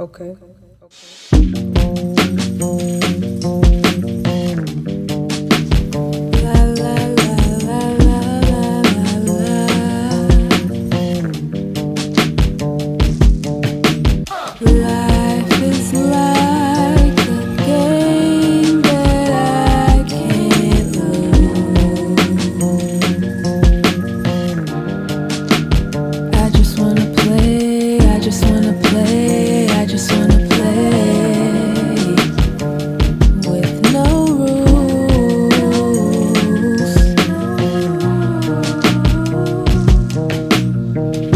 Okay. La la la la la la la. Life is like a game that I can't lose. I just wanna play, I just wanna play, I just wanna play with no rules.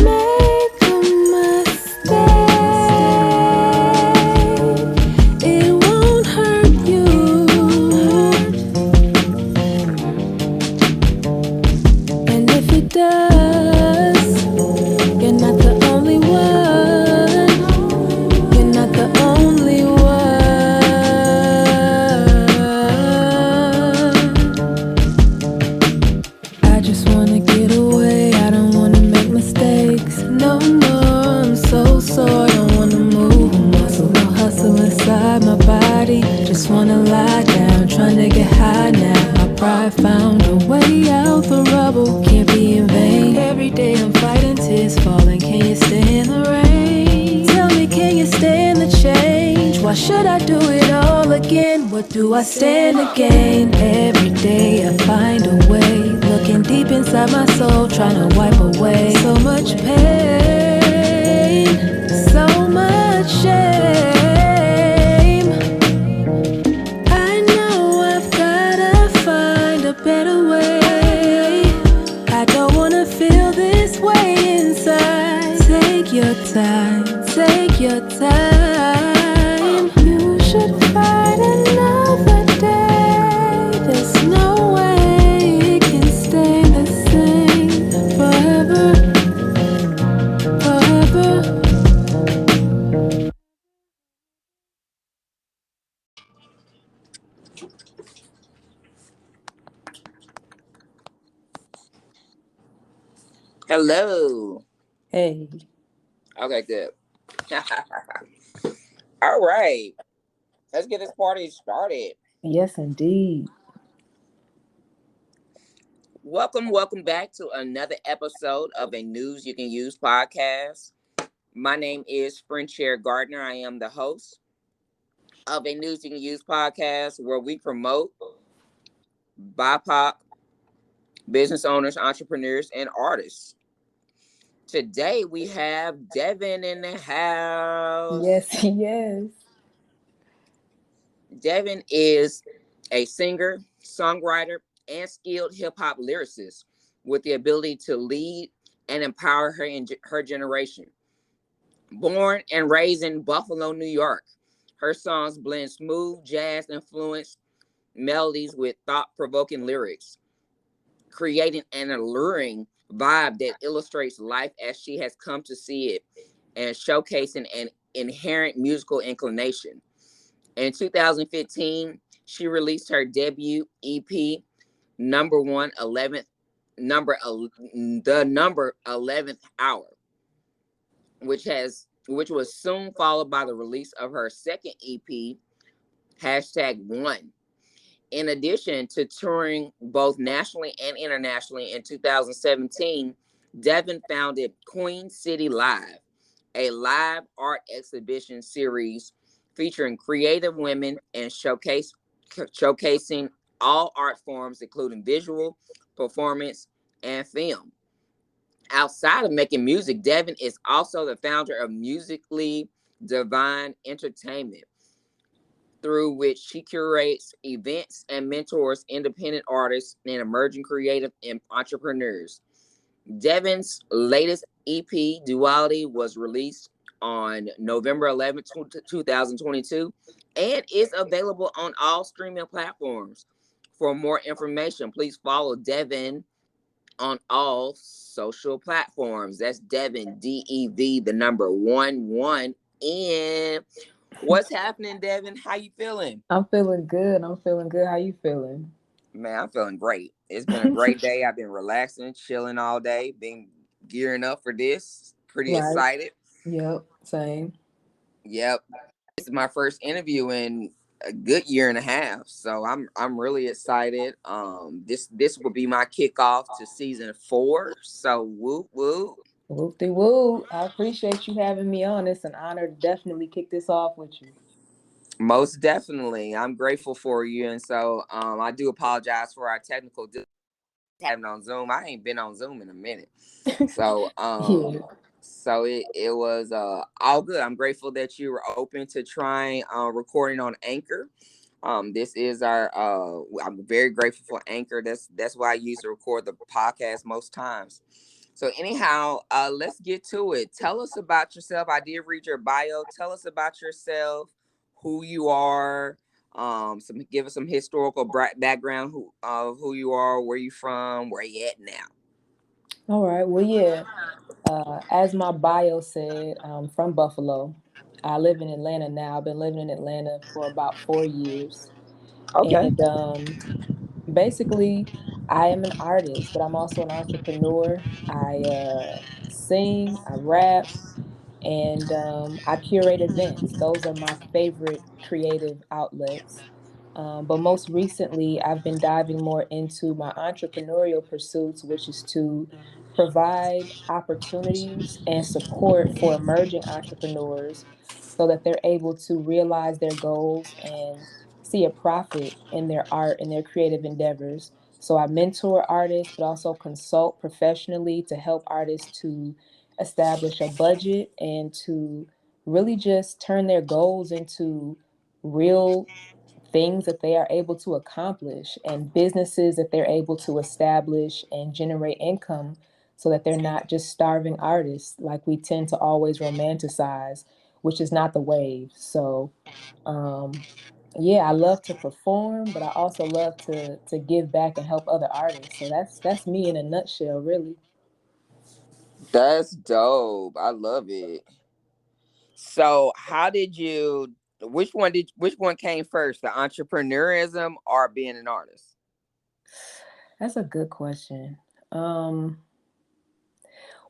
Make a mistake, it won't hurt you. And if it does, you're not the only one. You're not the only one. I just wanna get away. I don't wanna make mistakes no more. I'm so sore. Don't wanna move a muscle. No hustle inside my body. Just wanna lie down, trying to get high now. My pride found a way out the rubble. Can't be in vain. Every day I'm fighting tears falling. Can you stand the rain? Tell me, can you stand the change? Why should I do it all again? What do I stand to gain? Every day I find a way. Looking deep inside my soul, trying to wipe away so much pain, so much shame. I know I've gotta find a better way. I don't wanna feel this way inside. Take your time, take your time. You should find another day. There's no way it can stay the same forever, forever. Hello. Hey. Okay, good. All right. Let's get this party started. Yes, indeed. Welcome back to another episode of a News You Can Use podcast. My name is Chair Gardner. I am the host of a News You Can Use podcast where we promote BIPOC business owners, entrepreneurs, and artists. Today we have Devin in the house. Yes, yes. Devin is a singer, songwriter, and skilled hip hop lyricist with the ability to lead and empower her generation. Born and raised in Buffalo, New York, her songs blend smooth jazz influenced melodies with thought provoking lyrics, creating an alluring vibe that illustrates life as she has come to see it and showcasing an inherent musical inclination. In 2015, she released her debut EP, number one, 11th, the number 11th hour, which was soon followed by the release of her second EP, hashtag one. In addition to touring both nationally and internationally in 2017, Devin founded Queen City Live, a live art exhibition series featuring creative women and showcasing all art forms, including visual, performance, and film. Outside of making music, Devin is also the founder of Musically Divine Entertainment, through which she curates events and mentors independent artists and emerging creative entrepreneurs. Devin's latest EP, Duality, was released on November 11th, 2022, and is available on all streaming platforms. For more information, please follow Devin on all social platforms. That's Devin, DEV, the number 11. And what's happening, Devin? How you feeling? I'm feeling good. I'm feeling good. How you feeling? Man, I'm feeling great. It's been a great day. I've been relaxing, chilling all day, been gearing up for this. Pretty Right. excited. Yep. Same. Yep. This is my first interview in a good year and a half. So I'm really excited. This will be my kickoff to season 4. So woo woo. Whoop de woo. I appreciate you having me on. It's an honor to definitely kick this off with you. Most definitely. I'm grateful for you. And so I do apologize for our technical having on Zoom. I ain't been on Zoom in a minute. So Yeah. it was all good. I'm grateful that you were open to trying recording on Anchor. This is our I'm very grateful for Anchor. That's why I use to record the podcast most times. So anyhow, let's get to it. Tell us about yourself. I did read your bio. Tell us about yourself, who you are. Give us some historical background who of who you are, where you from, where you at now. All right. Well, yeah. As my bio said, I'm from Buffalo. I live in Atlanta now. I've been living in Atlanta for about 4 years. Okay. And basically, I am an artist, but I'm also an entrepreneur. I sing, I rap, and I curate events. Those are my favorite creative outlets. But most recently, I've been diving more into my entrepreneurial pursuits, which is to provide opportunities and support for emerging entrepreneurs so that they're able to realize their goals and see a profit in their art and their creative endeavors. So I mentor artists, but also consult professionally to help artists to establish a budget and to really just turn their goals into real things that they are able to accomplish and businesses that they're able to establish and generate income so that they're not just starving artists like we tend to always romanticize, which is not the wave. So, um, yeah, I love to perform, but I also love to give back and help other artists. So that's me in a nutshell, really. That's dope. I love it. So, how did you? Which one came first, the entrepreneurism or being an artist? That's a good question. Um,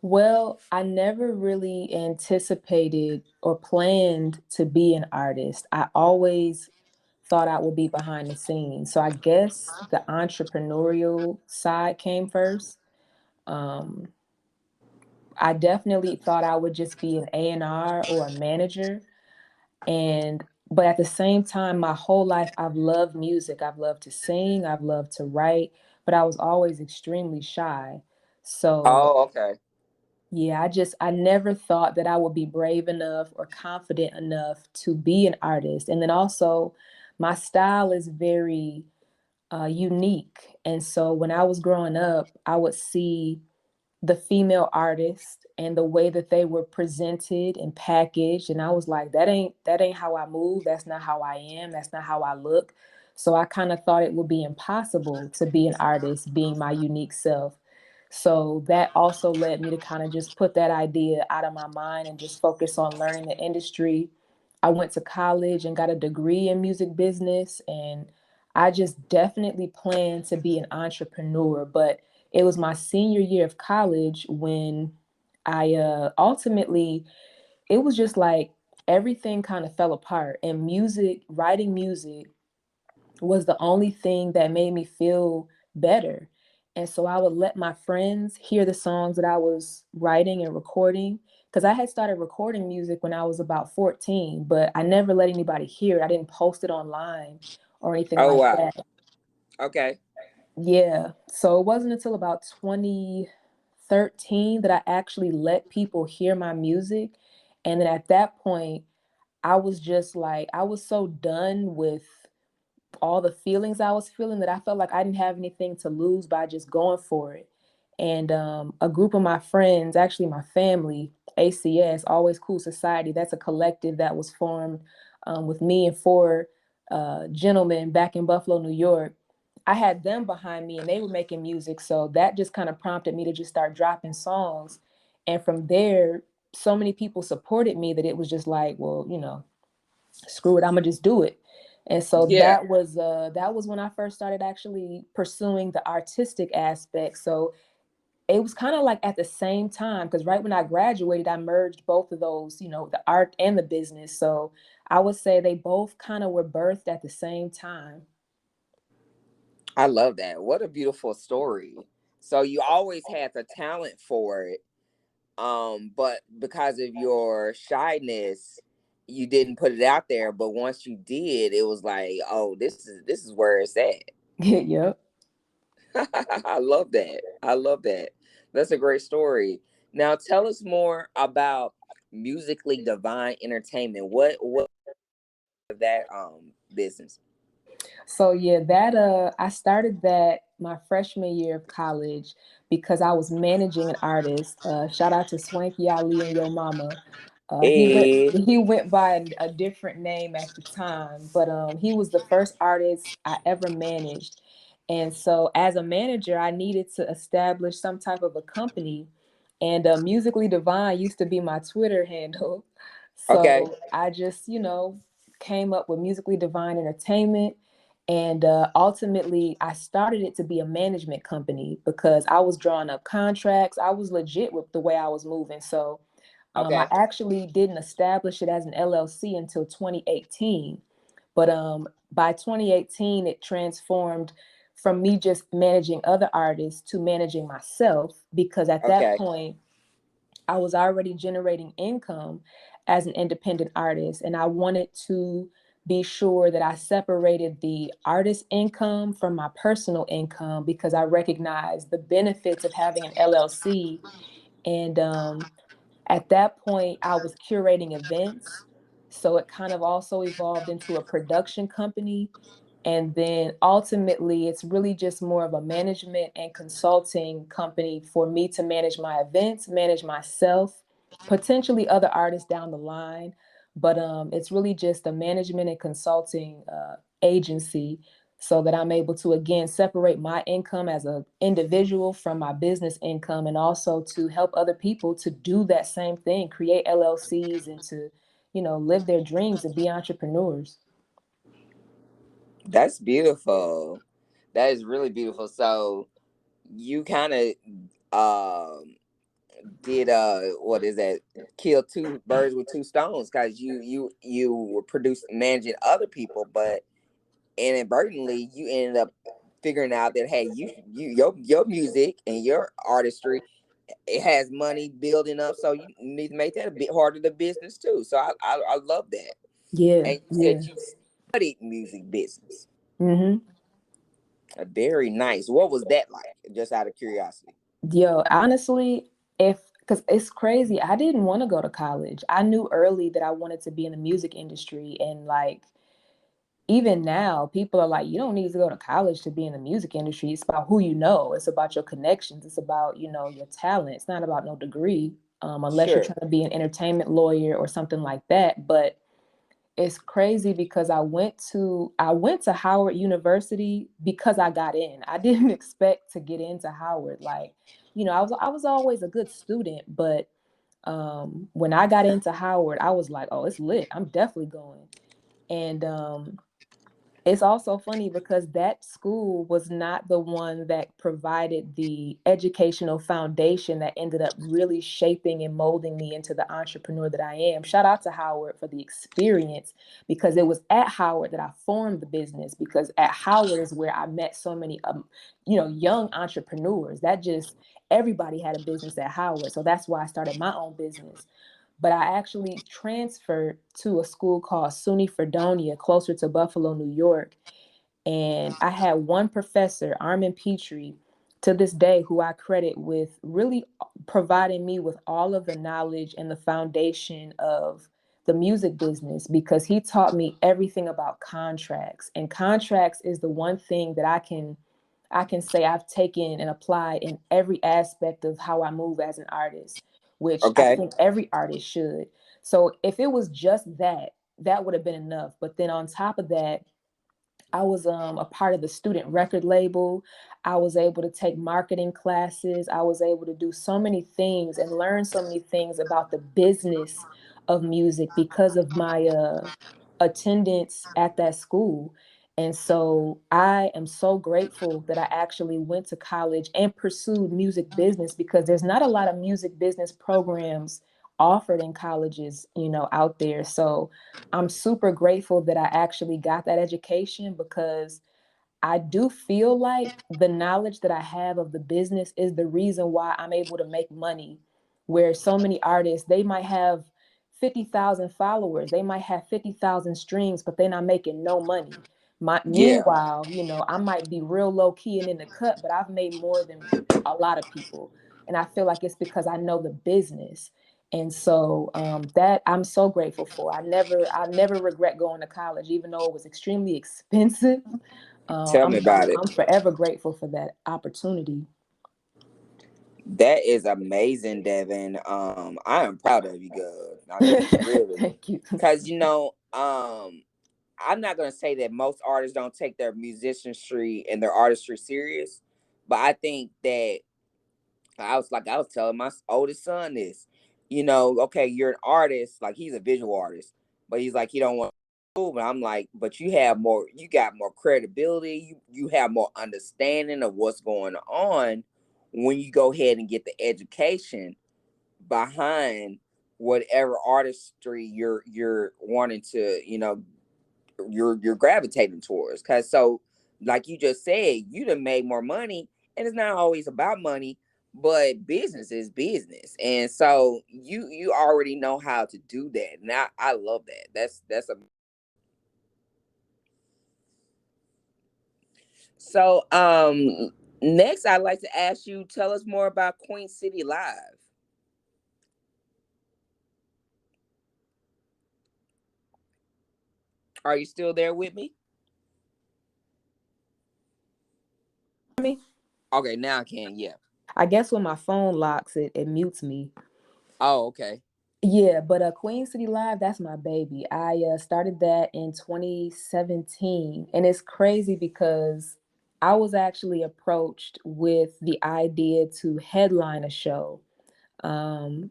Well, I never really anticipated or planned to be an artist. I always thought I would be behind the scenes. So I guess the entrepreneurial side came first. Um, I definitely thought I would just be an A&R or a manager. And but at the same time, my whole life I've loved music. I've loved to sing, I've loved to write, but I was always extremely shy. So Oh, okay. yeah, I never thought that I would be brave enough or confident enough to be an artist. And then also, my style is very unique. And so when I was growing up, I would see the female artists and the way that they were presented and packaged, and I was like, that ain't how I move, that's not how I am, that's not how I look. So I kind of thought it would be impossible to be an artist being my unique self. So that also led me to kind of just put that idea out of my mind and just focus on learning the industry. I went to college and got a degree in music business, and I just definitely plan to be an entrepreneur. But it was my senior year of college when I ultimately, it was just like everything kind of fell apart. And music, writing music, was the only thing that made me feel better. And so I would let my friends hear the songs that I was writing and recording because I had started recording music when I was about 14, but I never let anybody hear it. I didn't post it online or anything Oh like wow. that. Okay. Yeah. So it wasn't until about 2013 that I actually let people hear my music. And then at that point, I was just like, I was so done with all the feelings I was feeling that I felt like I didn't have anything to lose by just going for it. And a group of my friends, actually my family, ACS, Always Cool Society, that's a collective that was formed with me and four gentlemen back in Buffalo, New York. I had them behind me and they were making music. So that just kind of prompted me to just start dropping songs. And from there, so many people supported me that it was just like, well, screw it, I'm gonna just do it. And so Yeah. that was when I first started actually pursuing the artistic aspect. So it was kind of like at the same time, because right when I graduated, I merged both of those, the art and the business. So I would say they both kind of were birthed at the same time. I love that. What a beautiful story. So you always had the talent for it, but because of your shyness, you didn't put it out there. But once you did, it was like, oh, this is where it's at. Yep. I love that. I love that. That's a great story. Now tell us more about Musically Divine Entertainment. What that business? So yeah, that I started that my freshman year of college because I was managing an artist. Shout out to Swanky Ali and Yo Mama. He went Hey, he went by a different name at the time, but he was the first artist I ever managed. And so as a manager, I needed to establish some type of a company. And Musically Divine used to be my Twitter handle. okay, So I just, came up with Musically Divine Entertainment. And ultimately, I started it to be a management company because I was drawing up contracts. I was legit with the way I was moving. So I okay, actually didn't establish it as an LLC until 2018. But by 2018, it transformed from me just managing other artists to managing myself because at that okay, point, I was already generating income as an independent artist, and I wanted to be sure that I separated the artist income from my personal income because I recognized the benefits of having an LLC. And at that point, I was curating events. So it kind of also evolved into a production company. And then ultimately, it's really just more of a management and consulting company for me to manage my events, manage myself, potentially other artists down the line. But it's really just a management and consulting agency so that I'm able to, again, separate my income as an individual from my business income and also to help other people to do that same thing, create LLCs and to, live their dreams and be entrepreneurs. that's beautiful. That is really beautiful. So you kind of um did what is that? Kill two birds with two stones because you were producing managing other people, but inadvertently you ended up figuring out that hey, your music and your artistry, it has money building up, so you need to make that a bit harder to business too. So I love that. Yeah, And you said yeah. you studied music business. Mm-hmm. Very nice. What was that like? Just out of curiosity. Yo, honestly, because it's crazy, I didn't want to go to college. I knew early that I wanted to be in the music industry. And like, even now, people are like, you don't need to go to college to be in the music industry. It's about who you know, it's about your connections, it's about, your talent. It's not about no degree, unless you're Sure. trying to be an entertainment lawyer or something like that. But it's crazy because I went to Howard University because I got in. I didn't expect to get into Howard. Like, I was always a good student, but when I got into Howard, I was like, oh, it's lit. I'm definitely going. And it's also funny because that school was not the one that provided the educational foundation that ended up really shaping and molding me into the entrepreneur that I am. Shout out to Howard for the experience because it was at Howard that I formed the business because at Howard is where I met so many young entrepreneurs. That just everybody had a business at Howard. So that's why I started my own business. But I actually transferred to a school called SUNY Fredonia, closer to Buffalo, New York. And I had one professor, Armin Petrie, to this day, who I credit with really providing me with all of the knowledge and the foundation of the music business because he taught me everything about contracts. And contracts is the one thing that I can say I've taken and applied in every aspect of how I move as an artist, which I Okay. think every artist should. So if it was just that, that would have been enough. But then on top of that, I was a part of the student record label. I was able to take marketing classes. I was able to do so many things and learn so many things about the business of music because of my attendance at that school. And so I am so grateful that I actually went to college and pursued music business, because there's not a lot of music business programs offered in colleges, out there. So I'm super grateful that I actually got that education, because I do feel like the knowledge that I have of the business is the reason why I'm able to make money. Where so many artists, they might have 50,000 followers, they might have 50,000 streams, but they're not making no money. Yeah. Meanwhile, I might be real low key and in the cut, but I've made more than a lot of people. And I feel like it's because I know the business. And so that I'm so grateful for. I never regret going to college, even though it was extremely expensive. Tell me I'm, about I'm it. I'm forever grateful for that opportunity. That is amazing, Devin. I am proud of you, girl. I mean, really, Thank you. because I'm not gonna say that most artists don't take their musicianship and their artistry serious, but I think that I was telling my oldest son this, okay, you're an artist, like he's a visual artist, but he's like, he don't want to move. And I'm like, but you got more credibility, you have more understanding of what's going on when you go ahead and get the education behind whatever artistry you're wanting to, you're gravitating towards. Cause so, like you just said, you done made more money, and it's not always about money, but business is business, and so you already know how to do that, and I love that. That's a so next I'd like to ask you, tell us more about Queen City Live. Are you still there with me? Me? Okay, now I can. Yeah. I guess when my phone locks, it mutes me. Oh, okay. Yeah, but Queen City Live, that's my baby. I started that in 2017, and it's crazy because I was actually approached with the idea to headline a show. Um,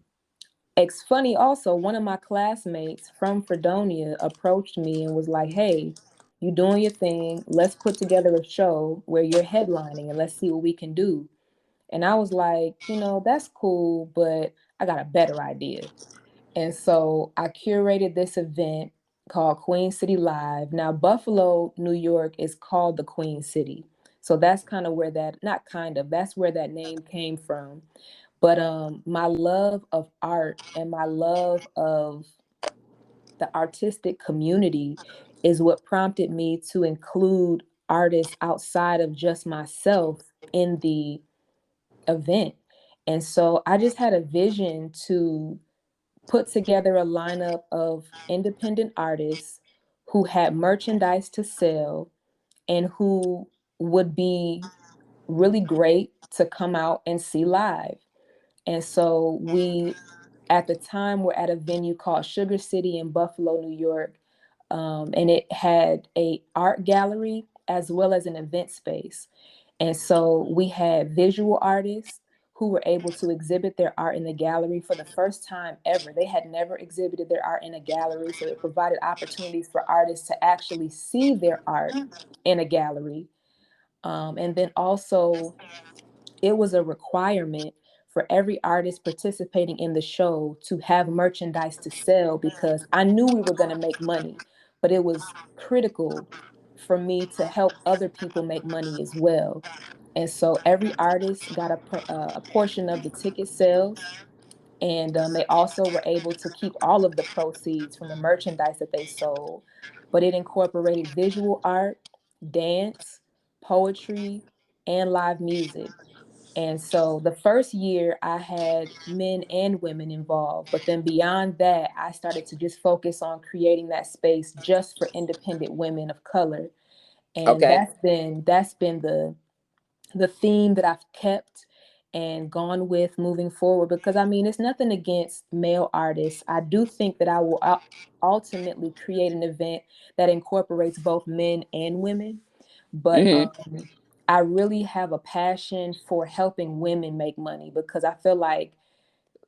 it's funny also, one of my classmates from Fredonia approached me and was like, "Hey, you doing your thing. Let's put together a show where you're headlining and let's see what we can do." And I was like, that's cool, but I got a better idea. And so I curated this event called Queen City Live. Now, Buffalo, New York is called the Queen City. So that's kind of where that, not kind of, that's where that name came from. But my love of art and my love of the artistic community is what prompted me to include artists outside of just myself in the event. And so I just had a vision to put together a lineup of independent artists who had merchandise to sell and who would be really great to come out and see live. And so we, at the time, were at a venue called Sugar City in Buffalo, New York, and it had a art gallery as well as an event space. And so we had visual artists who were able to exhibit their art in the gallery for the first time ever. They had never exhibited their art in a gallery, so it provided opportunities for artists to actually see their art in a gallery. And then also, it was a requirement for every artist participating in the show to have merchandise to sell, because I knew we were going to make money, but it was critical for me to help other people make money as well. And so every artist got a portion of the ticket sales, and they also were able to keep all of the proceeds from the merchandise that they sold. But it incorporated visual art, dance, poetry, and live music. And so the first year I had men and women involved, but then beyond that, I started to just focus on creating that space just for independent women of color. And Okay. that's been the theme that I've kept and gone with moving forward, because I mean, it's nothing against male artists. I do think that I will ultimately create an event that incorporates both men and women. But Mm-hmm. I really have a passion for helping women make money, because I feel like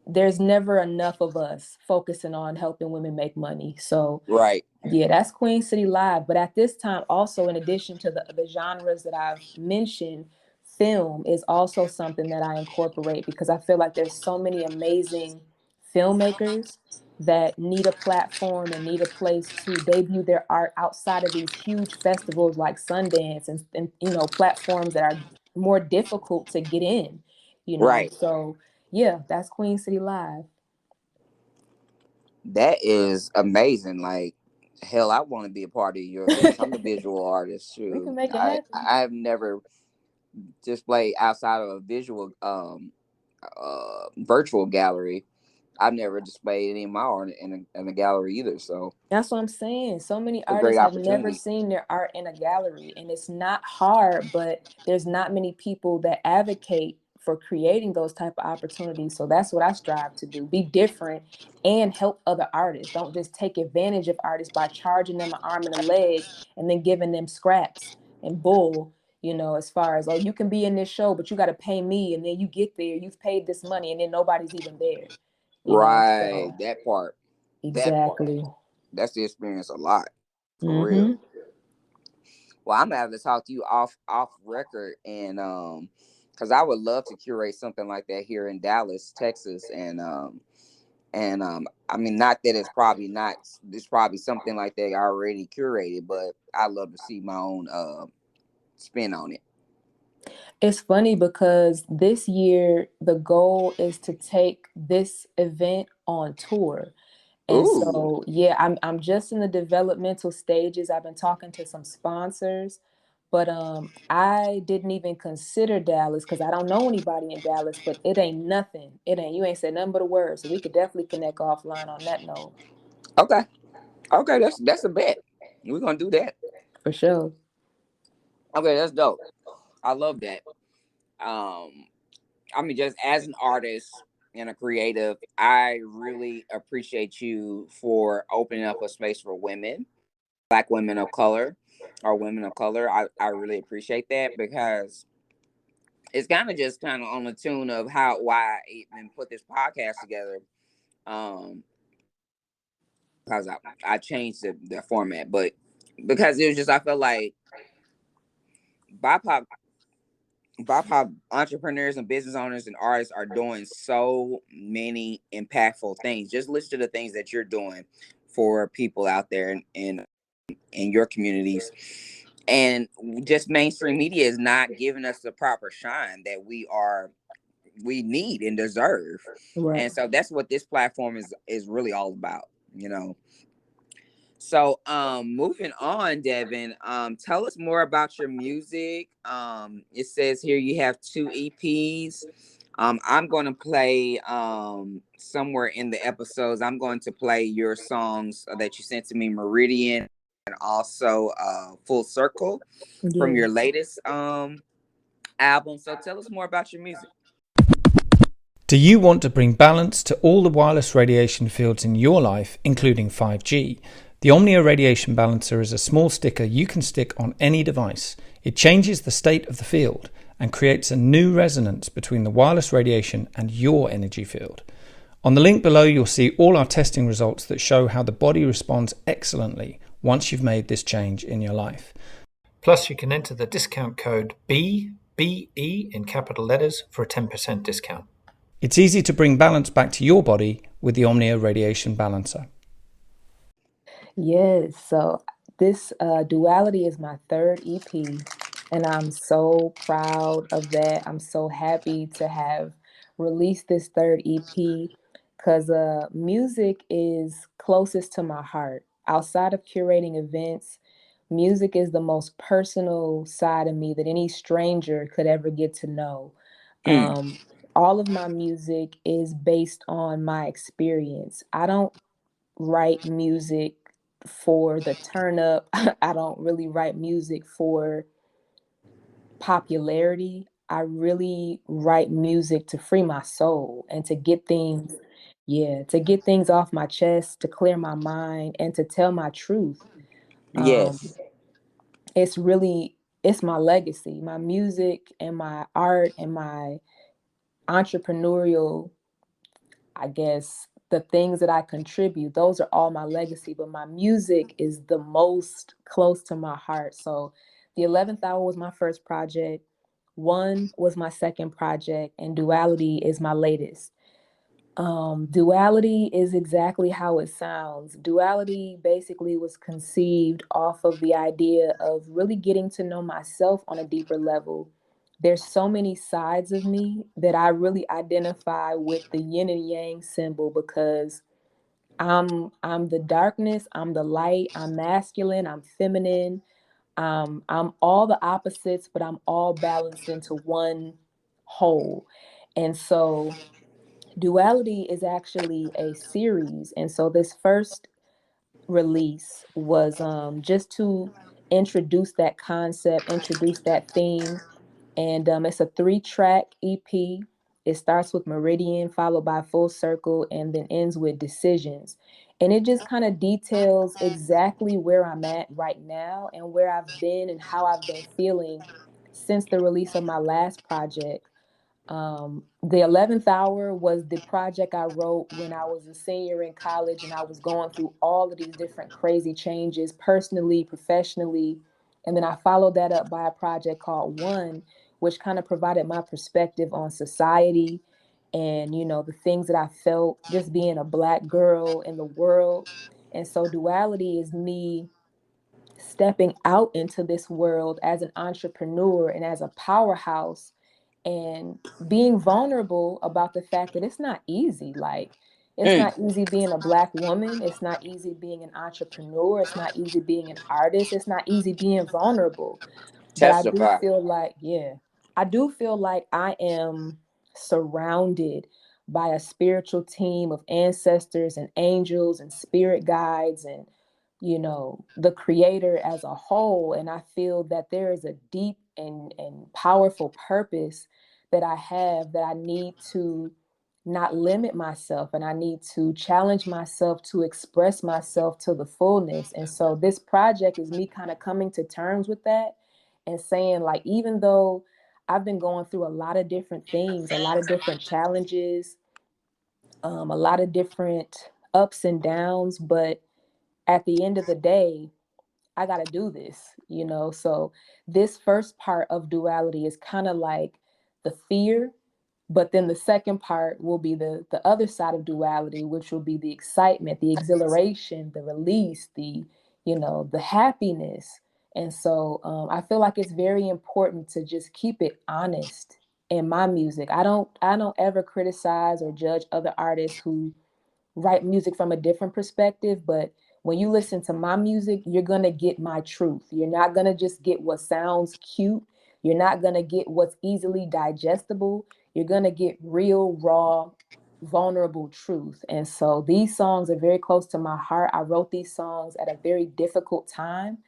there's never enough of us focusing on helping women make money. So Right. Yeah, that's Queen City Live. But at this time, also in addition to the genres that I've mentioned, film is also something that I incorporate because I feel like there's so many amazing filmmakers that need a platform and need a place to debut their art outside of these huge festivals like Sundance and you know, platforms that are more difficult to get in, you know. Right. So yeah, that's Queen City Live. That is amazing. Like, hell, I want to be a part of your events. I'm a visual artist We can too. make it I happen. I've never displayed outside of a visual virtual gallery. I've never displayed any of my art in a gallery either. So That's what I'm saying. So many it's a great artists have never opportunity. seen their art in a gallery, and it's not hard, but there's not many people that advocate for creating those type of opportunities. So that's what I strive to do. Be different and help other artists. Don't just take advantage of artists by charging them an arm and a leg and then giving them scraps and bull, you know, as far as, oh, you can be in this show, but you got to pay me. And then you get there, you've paid this money, and then nobody's even there, you know? Right. So That part. That part. exactly. That's the experience a lot. For real. Mm-hmm. Well, I'm gonna have to talk to you off record, and because I would love to curate something like that here in Dallas, Texas, and I mean, not that it's probably not, it's probably something like that already curated, but I love to see my own spin on it. It's funny because this year the goal is to take this event on tour. And Ooh, so, yeah, I'm just in the developmental stages. I've been talking to some sponsors, but I didn't even consider Dallas because I don't know anybody in Dallas, but it ain't nothing. It ain't, you ain't said nothing but a word. So we could definitely connect offline on that note. okay, okay, that's a bet. We're gonna do that. For sure. Okay, that's dope. I love that. Um, I mean, just as an artist and a creative, I really appreciate you for opening up a space for women, Black women of color, or women of color. I really appreciate that because it's kind of on the tune of how why I even put this podcast together. Um, because I changed the format, but because it was just I felt like BIPOC BIPOC entrepreneurs and business owners and artists are doing so many impactful things. Just listen to the things that you're doing for people out there in your communities. And just mainstream media is not giving us the proper shine that we need and deserve. Right. And so that's what this platform is really all about, you know. So moving on, Devin, tell us more about your music. It says here you have two EPs. I'm going to play somewhere in the episodes, I'm going to play your songs that you sent to me, Meridian, and also Full Circle from Yeah. your latest album. So tell us more about your music. Do you want to bring balance to all the wireless radiation fields in your life, including 5G? The Omnia Radiation Balancer is a small sticker you can stick on any device. It changes the state of the field and creates a new resonance between the wireless radiation and your energy field. On the link below, you'll see all our testing results that show how the body responds excellently once you've made this change in your life. Plus, you can enter the discount code BBE in capital letters for a 10% discount. It's easy to bring balance back to your body with the Omnia Radiation Balancer. Yes. So this Duality is my third EP, and I'm so proud of that. I'm so happy to have released this third EP because music is closest to my heart. Outside of curating events, music is the most personal side of me that any stranger could ever get to know. Mm, Um, all of my music is based on my experience. I don't write music for the turn up. I don't really write music for popularity. I really write music to free my soul and to get things, yeah, to get things off my chest, to clear my mind, and to tell my truth. Um, yes. it's really, it's my legacy. My music and my art and my entrepreneurial, I guess, the things that I contribute, those are all my legacy, but my music is the most close to my heart. So the 11th Hour was my first project, One was my second project, and Duality is my latest. Duality is exactly how it sounds. Duality basically was conceived off of the idea of really getting to know myself on a deeper level. There's so many sides of me that I really identify with the yin and yang symbol, because I'm the darkness, I'm the light, I'm masculine, I'm feminine. I'm all the opposites, but I'm all balanced into one whole. And so Duality is actually a series. And so this first release was just to introduce that concept, introduce that theme. And it's a 3-track EP. It starts with Meridian, followed by Full Circle, and then ends with Decisions. And it just kind of details exactly where I'm at right now and where I've been and how I've been feeling since the release of my last project. The 11th Hour was the project I wrote when I was a senior in college and I was going through all of these different crazy changes personally, professionally. And then I followed that up by a project called One, which kind of provided my perspective on society and, the things that I felt just being a Black girl in the world. And so Duality is me stepping out into this world as an entrepreneur and as a powerhouse, and being vulnerable about the fact that it's not easy. Like, it's Mm, not easy being a Black woman. It's not easy being an entrepreneur. It's not easy being an artist. It's not easy being vulnerable. But I do testify. feel like, yeah, I do feel like I am surrounded by a spiritual team of ancestors and angels and spirit guides and, the creator as a whole. And I feel that there is a deep and powerful purpose that I have, that I need to not limit myself, and I need to challenge myself to express myself to the fullness. And so this project is me kind of coming to terms with that and saying, like, even though I've been going through a lot of different things, a lot of different challenges, a lot of different ups and downs, but at the end of the day, I got to do this. So this first part of Duality is kind of like the fear, but then the second part will be the other side of Duality, which will be the excitement, the exhilaration, the release, the happiness. And so I feel like it's very important to just keep it honest in my music. I don't ever criticize or judge other artists who write music from a different perspective, but when you listen to my music, you're going to get my truth. You're not going to just get what sounds cute. You're not going to get what's easily digestible. You're going to get real, raw, vulnerable truth. And so these songs are very close to my heart. I wrote these songs at a very difficult time,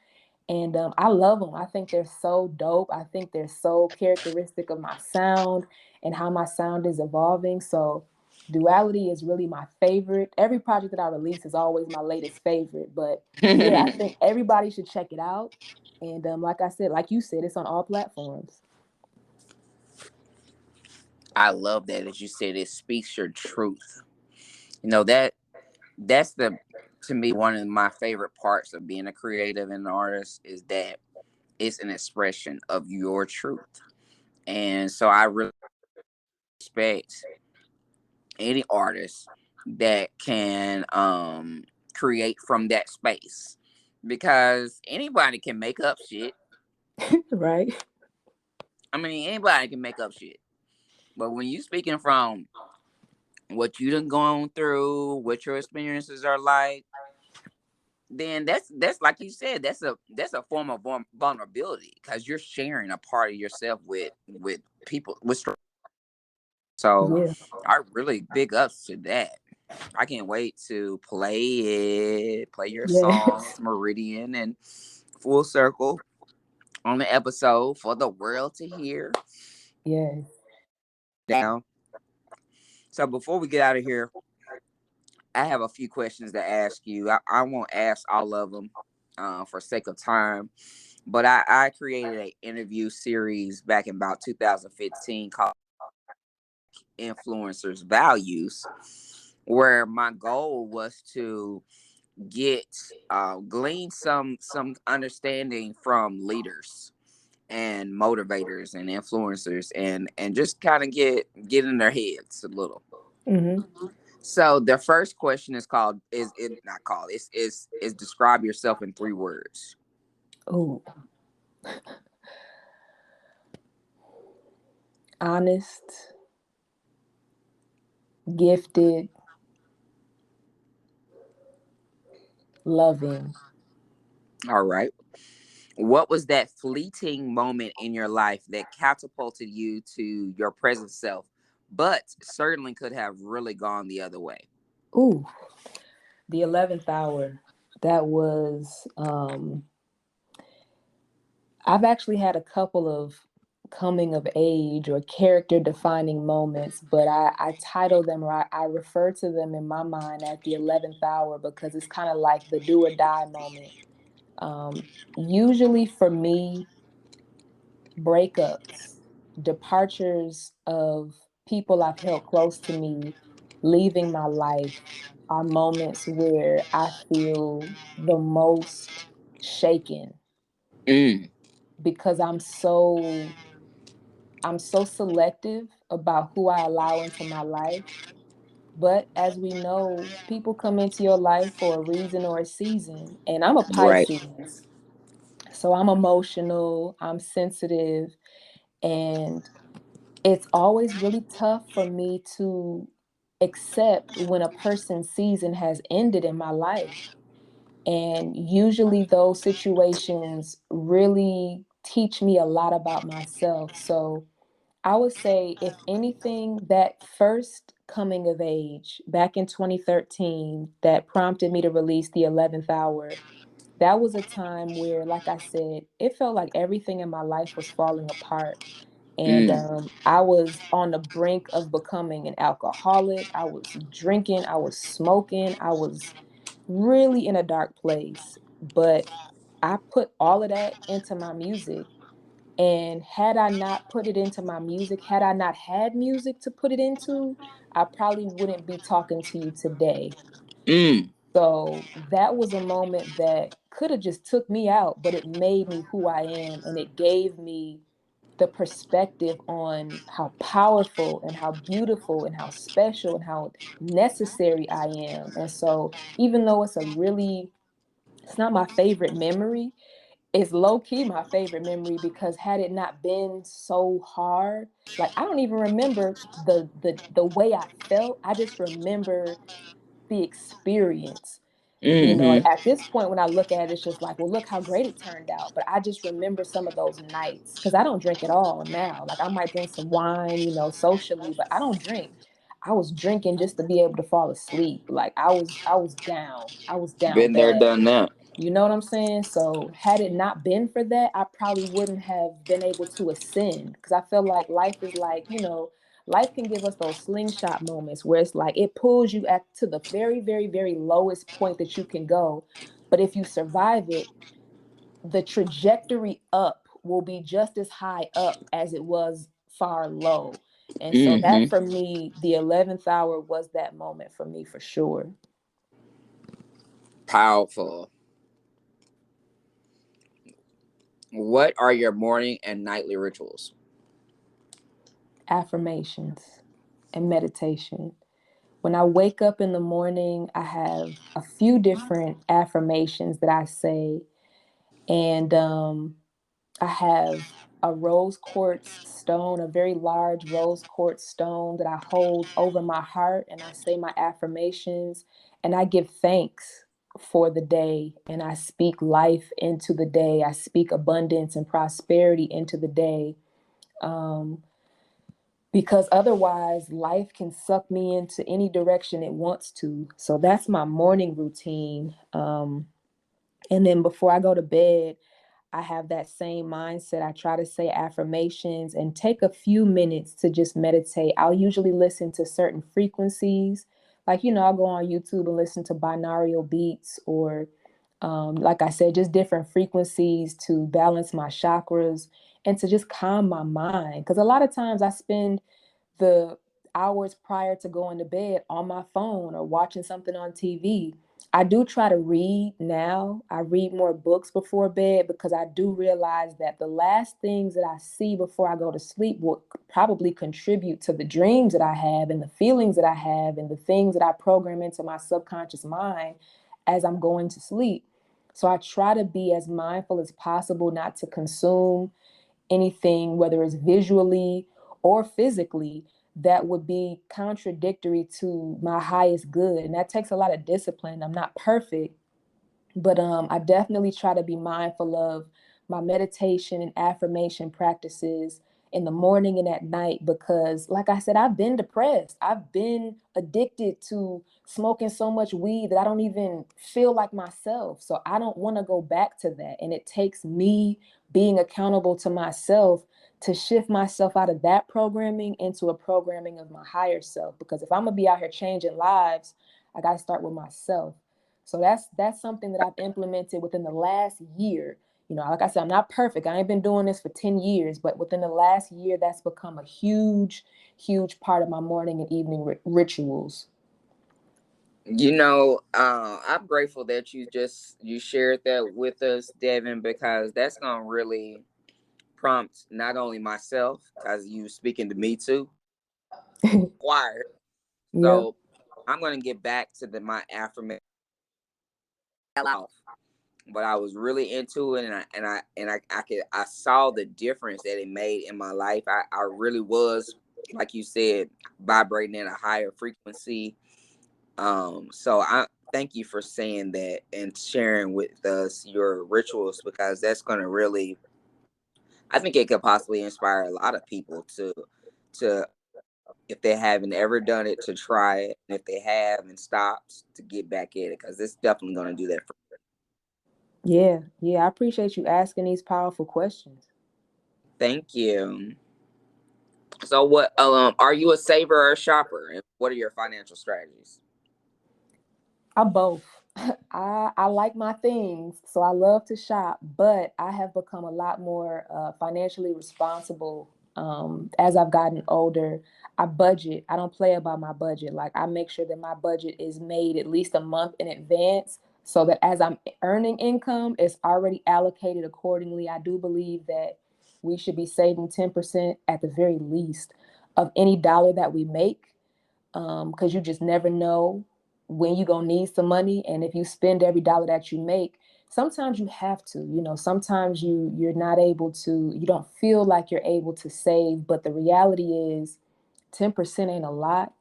and I love them. I think they're so dope. I think they're so characteristic of my sound and how my sound is evolving. So Duality is really my favorite. Every project that I release is always my latest favorite. But yeah, I think everybody should check it out. And like I said, like you said, it's on all platforms. I love that, as you said, it speaks your truth. That's the to me one of my favorite parts of being a creative and an artist, is that it's an expression of your truth. And so I really respect any artist that can create from that space, because anybody can make up shit. Right? I mean, anybody can make up shit. But when you speaking from what you done gone through, what your experiences are like, then that's like you said, that's a form of vulnerability, because you're sharing a part of yourself with people with so Yeah. I really big ups to that. I can't wait to play your songs, Yes. Meridian and Full Circle, on the episode for the world to hear. Yes. Down. So before we get out of here, I have a few questions to ask you. I won't ask all of them for sake of time, but I created an interview series back in about 2015 called Influencers Values. where my goal was to get glean some understanding from leaders and motivators and influencers, and just kind of get in their heads a little. Mm-hmm. So the first question is called, is it not called, is describe yourself in 3 words. Ooh, honest, gifted, loving. All right. What was that fleeting moment in your life that catapulted you to your present self, but certainly could have really gone the other way? Ooh, the 11th hour. That was, I've actually had a couple of coming of age or character defining moments, but I title them, or I refer to them in my mind as the 11th hour, because it's kind of like the do or die moment. Usually for me, breakups, departures of people I've held close to me, leaving my life, are moments where I feel the most shaken, Mm, because I'm so selective about who I allow into my life. But as we know, people come into your life for a reason or a season. And I'm a right. Pisces. So I'm emotional, I'm sensitive, and it's always really tough for me to accept when a person's season has ended in my life. And usually those situations really teach me a lot about myself. So I would say, if anything, that first coming of age back in 2013 that prompted me to release the 11th hour, that was a time where, like I said, it felt like everything in my life was falling apart. And Mm, I was on the brink of becoming an alcoholic. I was drinking, I was smoking, I was really in a dark place. But I put all of that into my music. And had I not put it into my music, had I not had music to put it into, I probably wouldn't be talking to you today. mm, So that was a moment that could have just took me out, but it made me who I am, and it gave me the perspective on how powerful and how beautiful and how special and how necessary I am. And so even though it's not my favorite memory, it's low key my favorite memory, because had it not been so hard, like I don't even remember the way I felt. I just remember the experience. mm-hmm. At this point, when I look at it, it's just like, well, look how great it turned out. But I just remember some of those nights, because I don't drink at all now. Like I might drink some wine, socially, but I don't drink. I was drinking just to be able to fall asleep. Like I was down. I was down Been there, bad. done that. You know what I'm saying? So had it not been for that, I probably wouldn't have been able to ascend, because I feel like life is like, life can give us those slingshot moments where it's like it pulls you at to the very, very, very lowest point that you can go. But if you survive it, the trajectory up will be just as high up as it was far low. And so that, Mm-hmm. for me, the 11th hour was that moment for me, for sure. Powerful. What are your morning and nightly rituals? Affirmations and meditation. When I wake up in the morning, I have a few different affirmations that I say. And I have a rose quartz stone, a very large rose quartz stone that I hold over my heart. And I say my affirmations, and I give thanks for the day. And I speak life into the day. I speak abundance and prosperity into the day. Um, because otherwise life can suck me into any direction it wants to. So that's my morning routine. And then before I go to bed, I have that same mindset. I try to say affirmations and take a few minutes to just meditate. I'll usually listen to certain frequencies. Like, I'll go on YouTube and listen to binaural beats, or like I said, just different frequencies to balance my chakras and to just calm my mind. Because a lot of times the hours prior to going to bed on my phone or watching something on TV. I do try to read now. I read more books before bed because I do realize that the last things that I see before I go to sleep will probably contribute to the dreams that I have and the feelings that I have and the things that I program into my subconscious mind as I'm going to sleep. So I try to be as mindful as possible not to consume anything, whether it's visually or physically, that would be contradictory to my highest good. And that takes a lot of discipline. I'm not perfect, but I definitely try to be mindful of my meditation and affirmation practices in the morning and at night because, like I said, I've been depressed. I've been addicted to smoking so much weed that I don't even feel like myself. So I don't want to go back to that. And it takes me being accountable to myself to shift myself out of that programming into a programming of my higher self. Because if I'm going to be out here changing lives, I got to start with myself. So that's something that I've implemented within the last year. You know, like I said, I'm not perfect. I ain't been doing this for 10 years, but within the last year, that's become a huge, huge part of my morning and evening rituals. I'm grateful that you shared that with us, Devin, because that's gonna really prompt not only myself, because you speaking to me too, choir. Yep. So I'm gonna get back to my affirmation off, but I was really into it, I saw the difference that it made in my life. I really was, like you said, vibrating at a higher frequency. So I thank you for saying that and sharing with us your rituals, because that's gonna really, I think it could possibly inspire a lot of people to if they haven't ever done it, to try it, and if they have and stopped, to get back at it, because it's definitely going to do that for. Yeah. Yeah. I appreciate you asking these powerful questions. Thank you. So what are you a saver or a shopper, and what are your financial strategies? I'm both. I like my things, so I love to shop, but I have become a lot more financially responsible as I've gotten older. I budget. I don't play about my budget. Like I make sure that my budget is made at least a month in advance so that as I'm earning income, it's already allocated accordingly. I do believe that we should be saving 10% at the very least of any dollar that we make because you just never know when you're gonna need some money. And if you spend every dollar that you make, sometimes you have to, sometimes you're not able to, you don't feel like you're able to save, but the reality is 10% ain't a lot.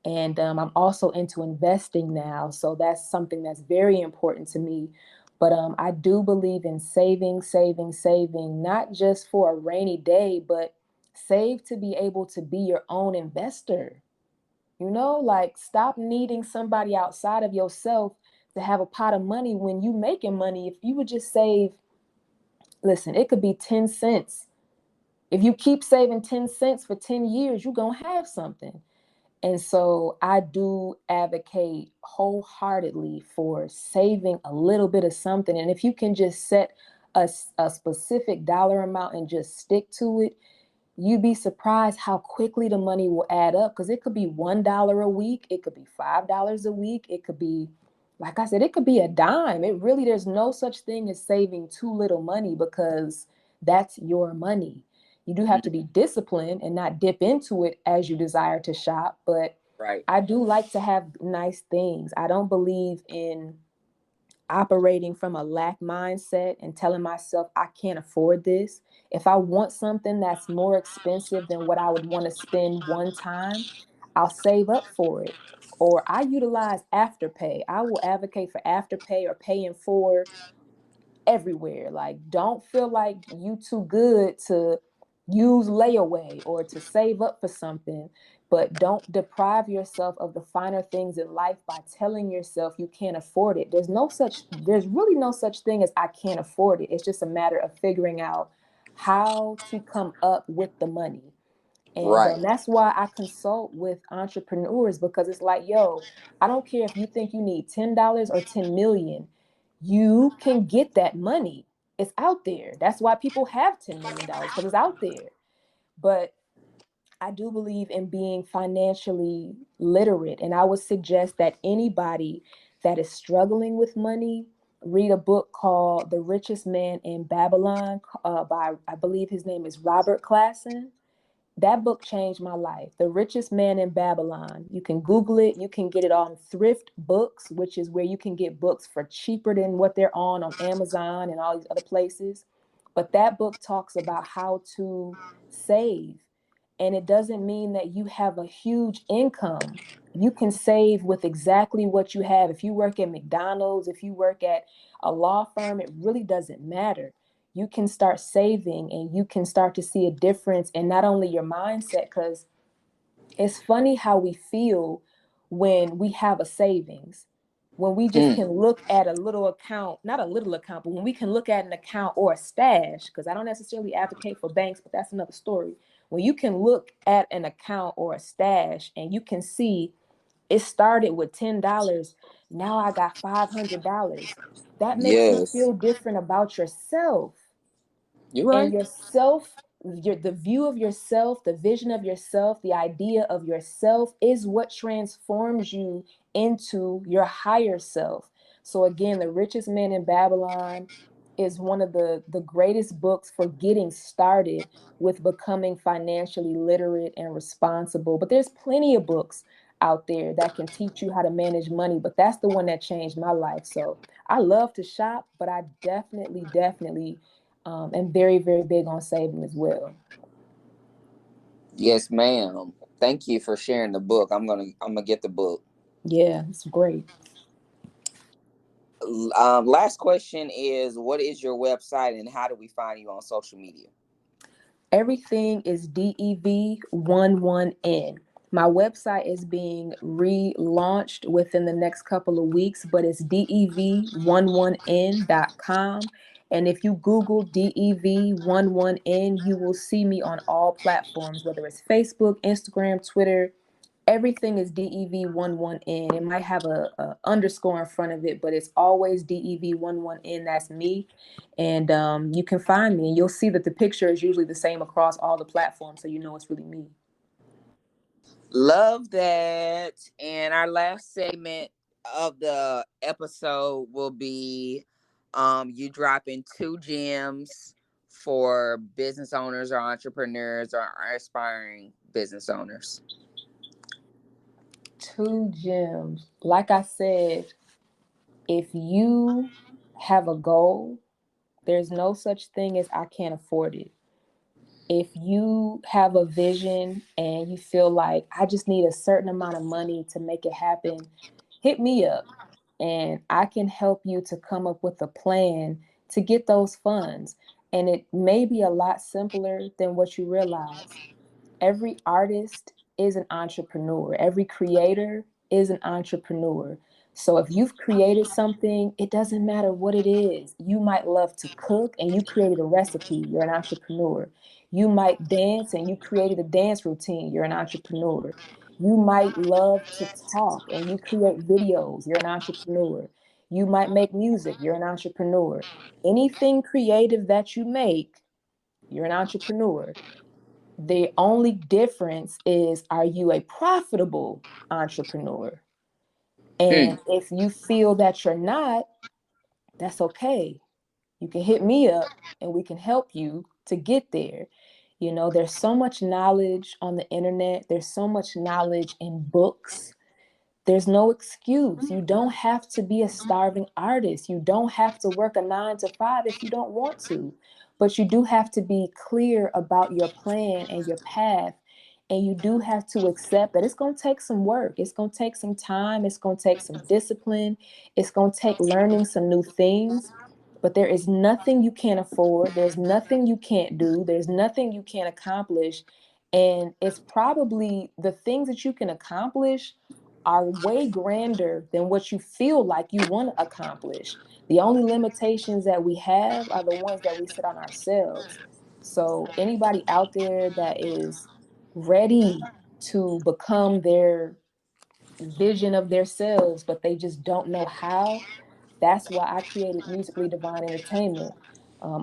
And I'm also into investing now, so that's something that's very important to me. But I do believe in saving, not just for a rainy day, but save to be able to be your own investor. Like stop needing somebody outside of yourself to have a pot of money when you making money. If you would just save, listen, it could be 10 cents. If you keep saving 10 cents for 10 years, you're going to have something. And so I do advocate wholeheartedly for saving a little bit of something. And if you can just set a specific dollar amount and just stick to it, you'd be surprised how quickly the money will add up, because it could be $1 a week, it could be $5 a week, it could be, like I said, it could be a dime. It really, there's no such thing as saving too little money, because that's your money. You do have to be disciplined and not dip into it as you desire to shop, but Right. I do like to have nice things. I don't believe in operating from a lack mindset and telling myself I can't afford this. If I want something that's more expensive than what I would want to spend one time, I'll save up for it. Or I utilize Afterpay. I will advocate for Afterpay or paying for everywhere. Like, don't feel like you too good to use layaway or to save up for something, but don't deprive yourself of the finer things in life by telling yourself you can't afford it. There's really no such thing as I can't afford it. It's just a matter of figuring out how to come up with the money. And Right. that's why I consult with entrepreneurs, because it's like, yo, I don't care if you think you need $10 or 10 million, you can get that money. It's out there. That's why people have $10 million, because it's out there. But I do believe in being financially literate, and I would suggest that anybody that is struggling with money read a book called The Richest Man in Babylon by, I believe his name is Robert Klassen. That book changed my life. The Richest Man in Babylon. You can Google it. You can get it on Thrift Books, which is where you can get books for cheaper than what they're on Amazon and all these other places. But that book talks about how to save. And it doesn't mean that you have a huge income. You can save with exactly what you have. If you work at McDonald's, if you work at a law firm, it really doesn't matter. You can start saving and you can start to see a difference in not only your mindset, because it's funny how we feel when we have a savings, when we just can look at a little account, not a little account, but when we can look at an account or a stash, because I don't necessarily advocate for banks, but that's another story. When you can look at an account or a stash and you can see it started with $10, now I got $500. That makes you Yes. feel different about yourself. You're And right. yourself, the view of yourself, the vision of yourself, the idea of yourself is what transforms you into your higher self. So again, The Richest Man in Babylon is one of the greatest books for getting started with becoming financially literate and responsible. But there's plenty of books out there that can teach you how to manage money, but that's the one that changed my life. So I love to shop, but I definitely and very, very big on saving as well. Yes, ma'am. Thank you for sharing the book. I'm gonna get the book. Yeah, it's great. Last question is, what is your website and how do we find you on social media? Everything is Dev11n. My website is being relaunched within the next couple of weeks, but it's dev11n.com. And if you Google Dev11n, you will see me on all platforms, whether it's Facebook, Instagram, Twitter. Everything is Dev11n. It might have a underscore in front of it, but it's always Dev11n. That's me. And you can find me and you'll see that the picture is usually the same across all the platforms. So you know it's really me. Love that. And our last segment of the episode will be you dropping two gems for business owners or entrepreneurs or aspiring business owners. Two gems. Like I said, if you have a goal, there's no such thing as I can't afford it. If you have a vision and you feel like I just need a certain amount of money to make it happen, hit me up and I can help you to come up with a plan to get those funds. And it may be a lot simpler than what you realize. Every artist is an entrepreneur. Every creator is an entrepreneur. So if you've created something, it doesn't matter what it is. You might love to cook and you created a recipe, you're an entrepreneur. You might dance and you created a dance routine, you're an entrepreneur. You might love to talk and you create videos, you're an entrepreneur. You might make music, you're an entrepreneur. Anything creative that you make, you're an entrepreneur. The only difference is, are you a profitable entrepreneur? Hmm. And if you feel that you're not, that's okay. You can hit me up and we can help you to get there. You know, there's so much knowledge on the internet, there's so much knowledge in books. There's no excuse. You don't have to be a starving artist. You don't have to work a 9 to 5 if you don't want to. But you do have to be clear about your plan and your path. And you do have to accept that it's going to take some work. It's going to take some time. It's going to take some discipline. It's going to take learning some new things. But there is nothing you can't afford. There's nothing you can't do. There's nothing you can't accomplish. And it's probably the things that you can accomplish are way grander than what you feel like you want to accomplish. The only limitations that we have are the ones that we set on ourselves. So, anybody out there that is ready to become their vision of themselves, but they just don't know how, that's why I created Musically Divine Entertainment.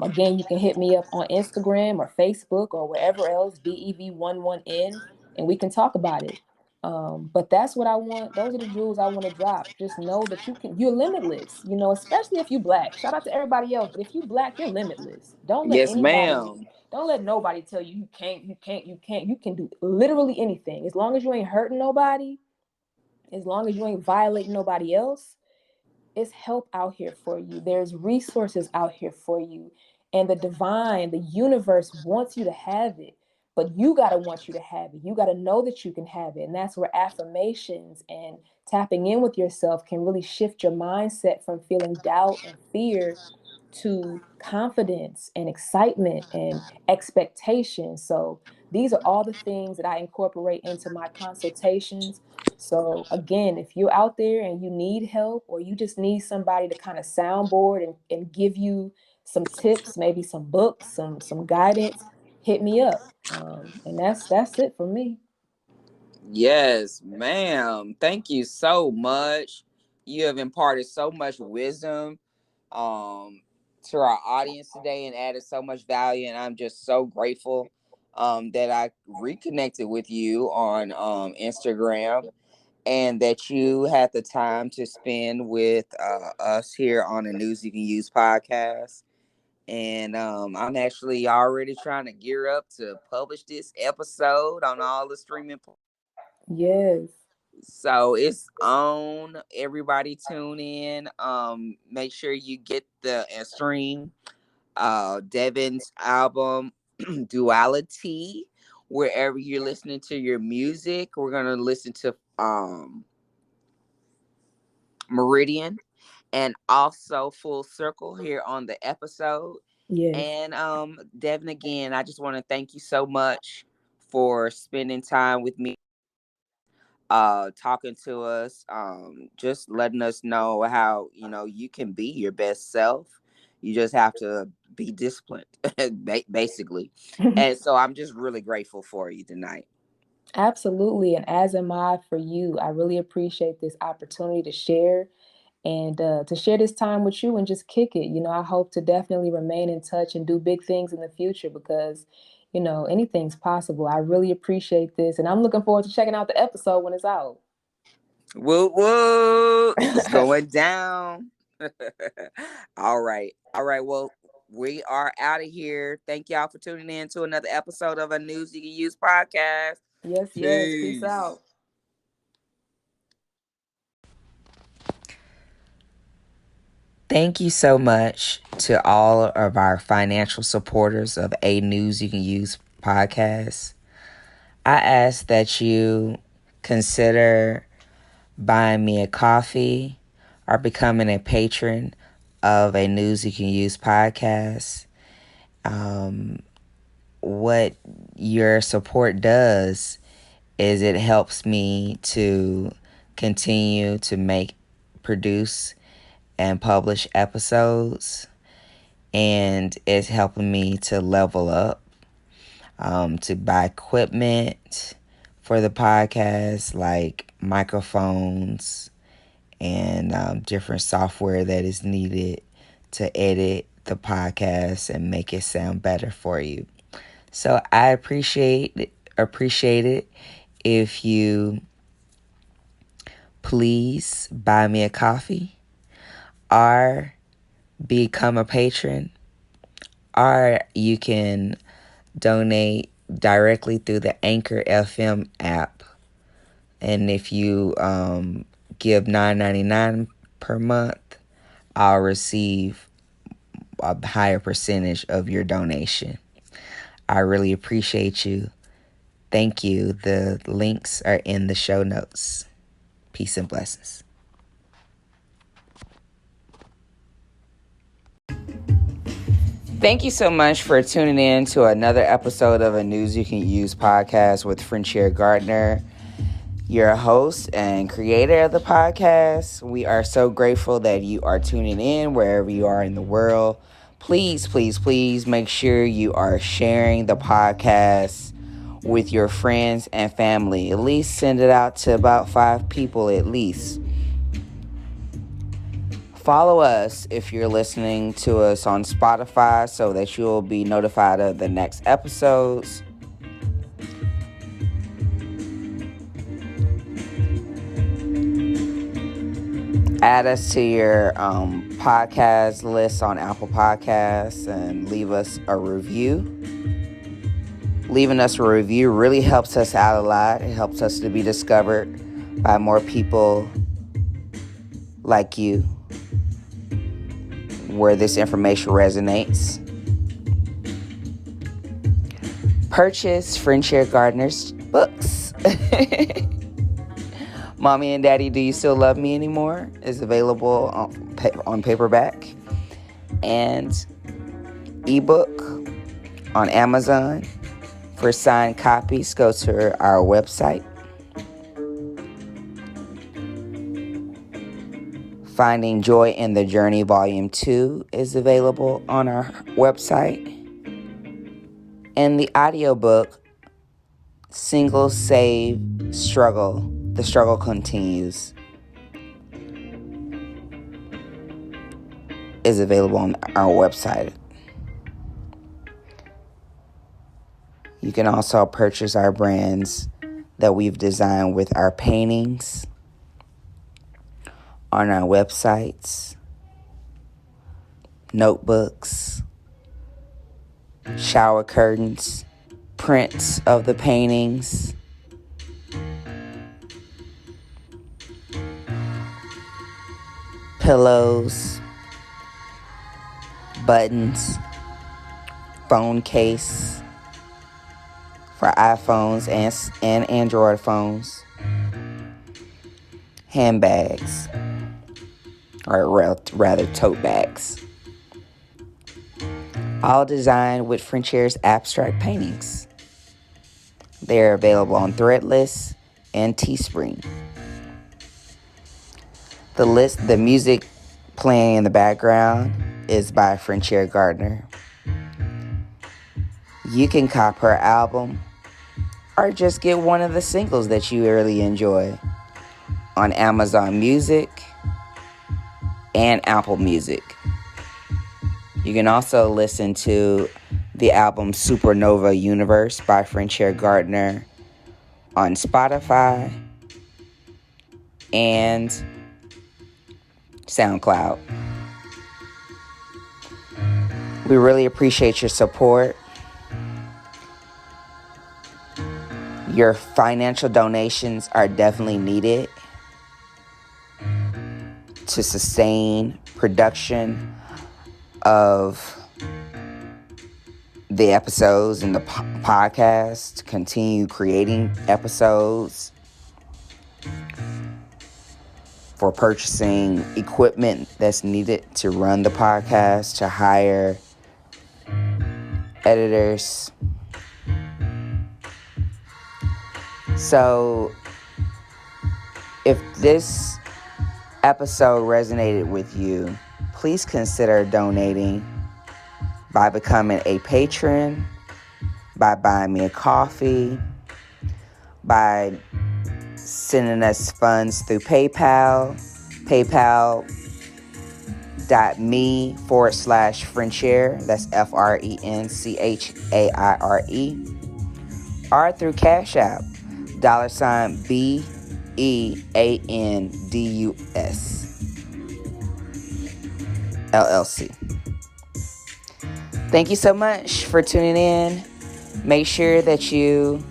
Again, you can hit me up on Instagram or Facebook or wherever else, Dev11n, and we can talk about it. But that's what I want. Those are the jewels I want to drop. Just know that you're limitless, especially if you Black. Shout out to everybody else, but if you Black, you're limitless. Yes, ma'am. Don't let nobody tell you you can't. You can do literally anything. As long as you ain't hurting nobody, as long as you ain't violating nobody else, it's help out here for you. There's resources out here for you. And the universe wants you to have it. But you got to want you to have it. You got to know that you can have it. And that's where affirmations and tapping in with yourself can really shift your mindset from feeling doubt and fear to confidence and excitement and expectation. So these are all the things that I incorporate into my consultations. So again, if you're out there and you need help or you just need somebody to kind of soundboard and give you some tips, maybe some books, some guidance, hit me up. And that's it for me. Yes, ma'am. Thank you so much. You have imparted so much wisdom um to our audience today and added so much value, and I'm just so grateful that I reconnected with you on Instagram, and that you had the time to spend with us here on the News You Can Use podcast. And I'm actually already trying to gear up to publish this episode on all the streaming. Yes. So it's on. Everybody tune in. Make sure you get the and stream Devin's album Duality wherever you're listening to your music. We're gonna listen to Meridian and also Full Circle here on the episode. Yes. And Devin, again, I just want to thank you so much for spending time with me, talking to us, just letting us know how you can be your best self. You just have to be disciplined, basically. And so I'm just really grateful for you tonight. Absolutely. And as am I for you. I really appreciate this opportunity to share and to share this time with you and just kick it. I hope to definitely remain in touch and do big things in the future because, anything's possible. I really appreciate this. And I'm looking forward to checking out the episode when it's out. Woo woo. It's going down. All right. Well, we are out of here. Thank y'all for tuning in to another episode of a News You Can Use podcast. Yes. Peace out. Thank you so much to all of our financial supporters of A News You Can Use podcast. I ask that you consider buying me a coffee or becoming a patron of A News You Can Use podcast. What your support does is it helps me to continue to produce and publish episodes, and it's helping me to level up, to buy equipment for the podcast like microphones and different software that is needed to edit the podcast and make it sound better for you. So I appreciate it if you please buy me a coffee or become a patron, or you can donate directly through the Anchor FM app. And if you give $9.99 per month, I'll receive a higher percentage of your donation. I really appreciate you. Thank you. The links are in the show notes. Peace and blessings. Thank you so much for tuning in to another episode of a News You Can Use podcast with Frontier Gardner, your host and creator of the podcast. We are so grateful that you are tuning in wherever you are in the world. Please, please, please make sure you are sharing the podcast with your friends and family. At least send it out to about 5 people at least. Follow us if you're listening to us on Spotify so that you'll be notified of the next episodes. Add us to your podcast list on Apple Podcasts and leave us a review. Leaving us a review really helps us out a lot. It helps us to be discovered by more people like you, where this information resonates. Purchase Friendshare Gardner's books. Mommy and Daddy, Do You Still Love Me Anymore? Is available on paperback and ebook on Amazon. For signed copies, go to our website. Finding Joy in the Journey Volume 2 is available on our website. And the audiobook, Single Save Struggle, The Struggle Continues, is available on our website. You can also purchase our brands that we've designed with our paintings on our websites, notebooks, shower curtains, prints of the paintings, pillows, buttons, phone case for iPhones and Android phones, handbags, or rather tote bags, all designed with Friendshare's abstract paintings. They're available on Threadless and Teespring. The music playing in the background is by Friendshare Gardner. You can cop her album or just get one of the singles that you really enjoy on Amazon Music and Apple Music. You can also listen to the album Supernova Universe by Friendshare Gardner on Spotify and SoundCloud. We really appreciate your support. Your financial donations are definitely needed to sustain production of the episodes and the podcast, to continue creating episodes, for purchasing equipment that's needed to run the podcast, to hire editors. So, if this episode resonated with you, please consider donating by becoming a patron, by buying me a coffee, by sending us funds through PayPal, paypal.me/Friendshare, that's FRENCHAIRE, or through Cash App, $BEANDUS. LLC. Thank you so much for tuning in. Make sure that you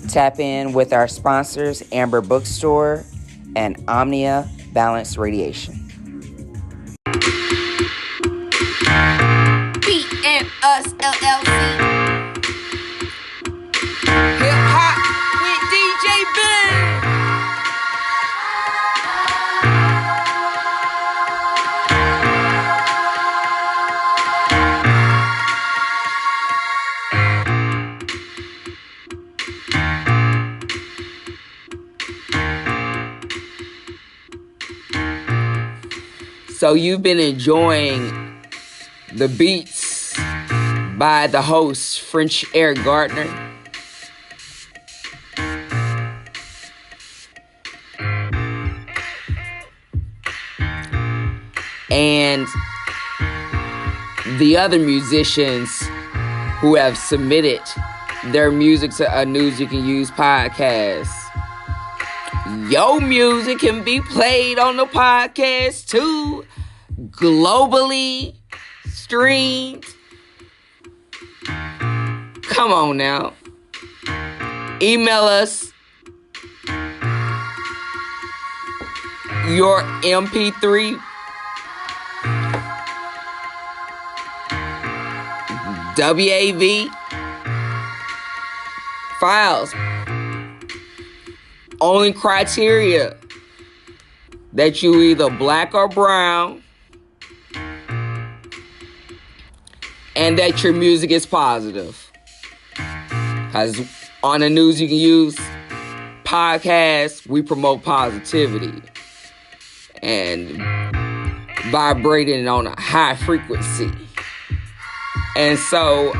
tap in with our sponsors, Amber Bookstore and Omnia Balanced Radiation. BNUS LLC. Hip hop with DJ Ben. So you've been enjoying the beats by the host, Friendshare Gardner. and the other musicians who have submitted their music to a News You Can Use podcast. Your music can be played on the podcast too, globally streamed. Come on now. Email us your MP3 WAV files. Only criteria that you either black or brown, and that your music is positive. Because on the News You Can Use podcast, we promote positivity and vibrating on a high frequency. And so,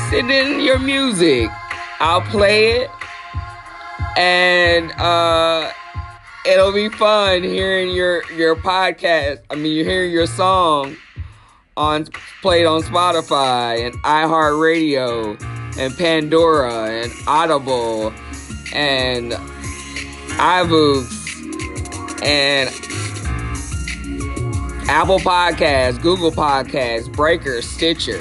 send in your music. I'll play it. And it'll be fun hearing your podcast. You're hearing your song played on Spotify and iHeartRadio and Pandora and Audible and iBooks and Apple Podcasts, Google Podcasts, Breaker, Stitcher.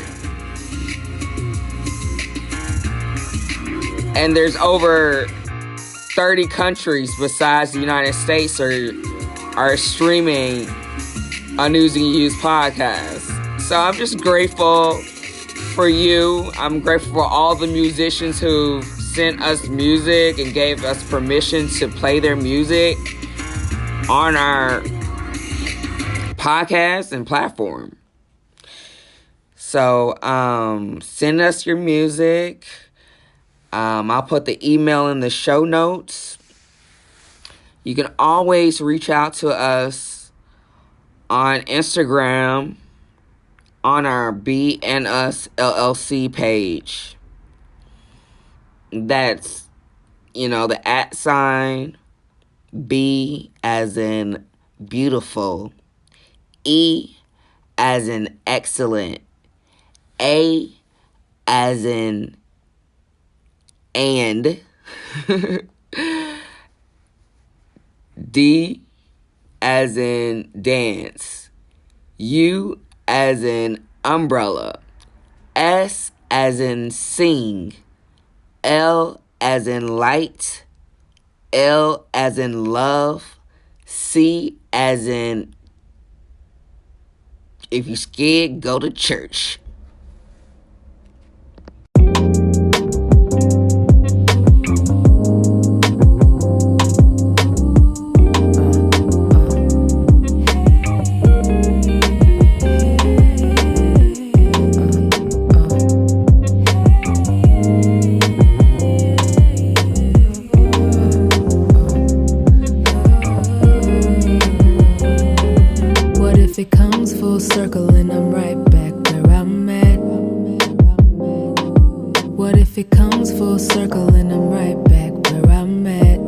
And there's over 30 countries besides the United States are streaming a News You Can Use podcast. So I'm just grateful for you. I'm grateful for all the musicians who sent us music and gave us permission to play their music on our podcast and platform. So send us your music. I'll put the email in the show notes. You can always reach out to us on Instagram on our B and Us LLC page. That's, the @ B as in beautiful, E as in excellent, A as in and, D as in dance, U as in umbrella, S as in sing, L as in light, L as in love, C as in if you're scared, go to church. It comes full circle and I'm right back where I'm at. What if it comes full circle and I'm right back where I'm at?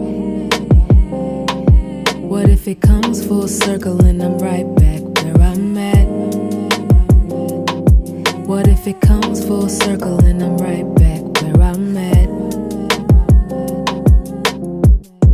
What if it comes full circle and I'm right back where I'm at? What if it comes full circle and I'm right back where I'm at?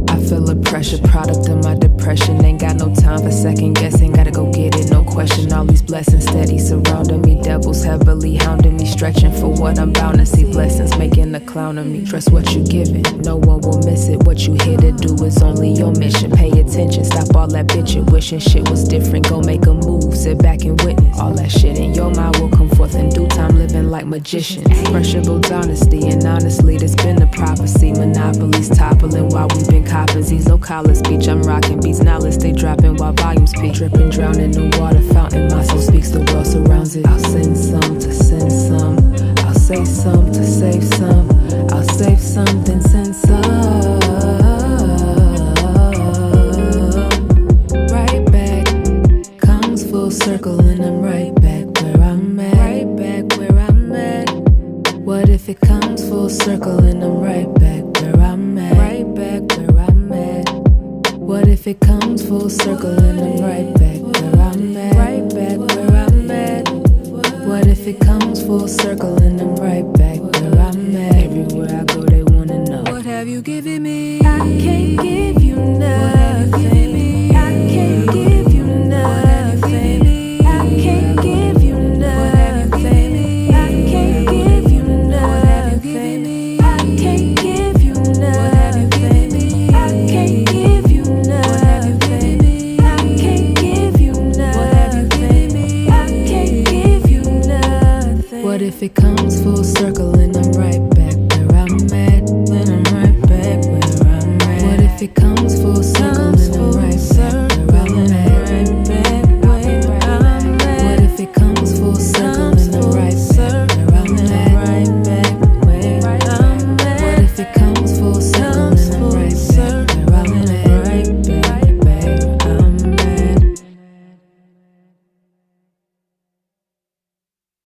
I feel the pressure, product of my depression. Ain't got no time for second guessing, gotta go get it, no question. All these blessings steady surrounding me, devils heavily hounding me, stretching for what I'm bound to see. Blessings making a clown of me. Trust what you giving, no one will miss it. What you here to do is only your mission. Pay attention, stop all that bitching, wishing shit was different. Go make a move, sit back and witness. All that shit in your mind will come forth in due time, living like magicians. Pressure builds honesty, and honestly, there's been a prophecy. Monopolies toppling while we've been coppers. These low collar speech, I'm rocking beats. Knowledge they dropping while volumes peak. Dripping, drowning in the water fountain. My soul speaks, the world surrounds it. I'll send some to send some. I'll say some to save some. I'll save some, then send some. Right back, comes full circle and I'm right back where I'm at. Right back where I'm at. What if it comes full circle and I'm right back where I'm at? Right back where I'm at. What if it comes full circle and I'm right back where I'm at? Right back where I'm at. What if it comes full circle and I'm right back